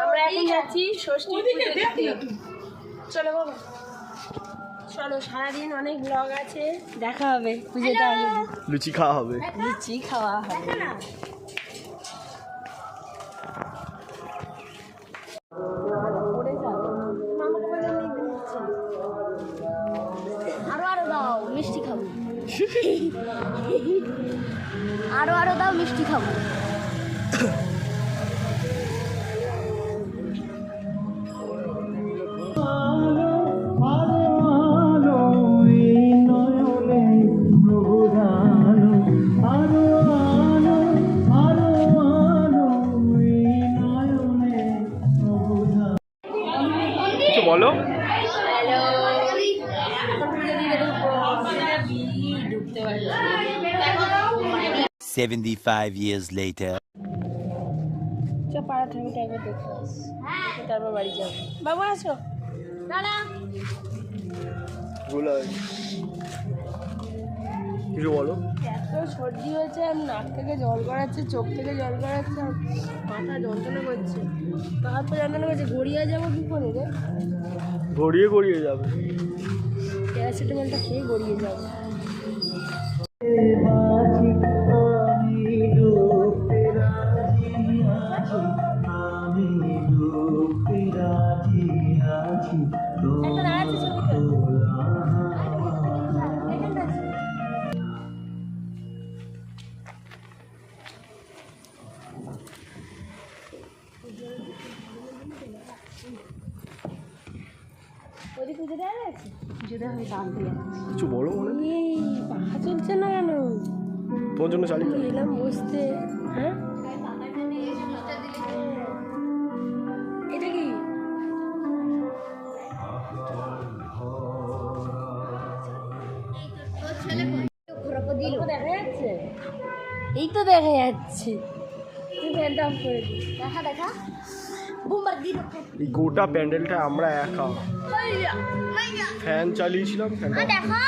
আমরা এখন যাচ্ছি ষষ্ঠী পুজো দেখতে। চলো বাবা, চলো। সারাদিন অনেক ব্লগ আছে, দেখা হবে পুজোটা আগে। লুচি খাওয়া হবে, লুচি খাওয়া হবে। আরো দাও মিষ্টি খাবো। আরো দাও মিষ্টি খাবো। কিছু বলো। 75 years later. পাড়া ঠাকুরটা একবার দেখে আসি, তারপর বাড়ি যাবো। বাবু আসো। কিছু বলো। এত সর্দি হয়েছে, আর নাক থেকে জল গড়াচ্ছে, চোখ থেকে জল গড়াচ্ছে, আর মাথা যন্ত্রণা করছে, তারপর যন্ত্রণা করছে। গড়িয়ে যাবো কি করে রে? গড়িয়ে যাবে। প্যারাসিটামলটা খেয়ে গড়িয়ে যাবো। কিছু বলো মনে। পাখা চলছে না কেন? তোমার জন্য চালিয়ে এলাম বসতে। হ্যাঁ, এটা কি? দেখা যাচ্ছে? এই তো দেখা যাচ্ছে। তুই ফ্যানটা অফ করে দিস। দেখা বুমার দিন এই গোটা প্যান্ডেলটা আমরা একা ফ্যান চালিয়েছিলাম। দেখা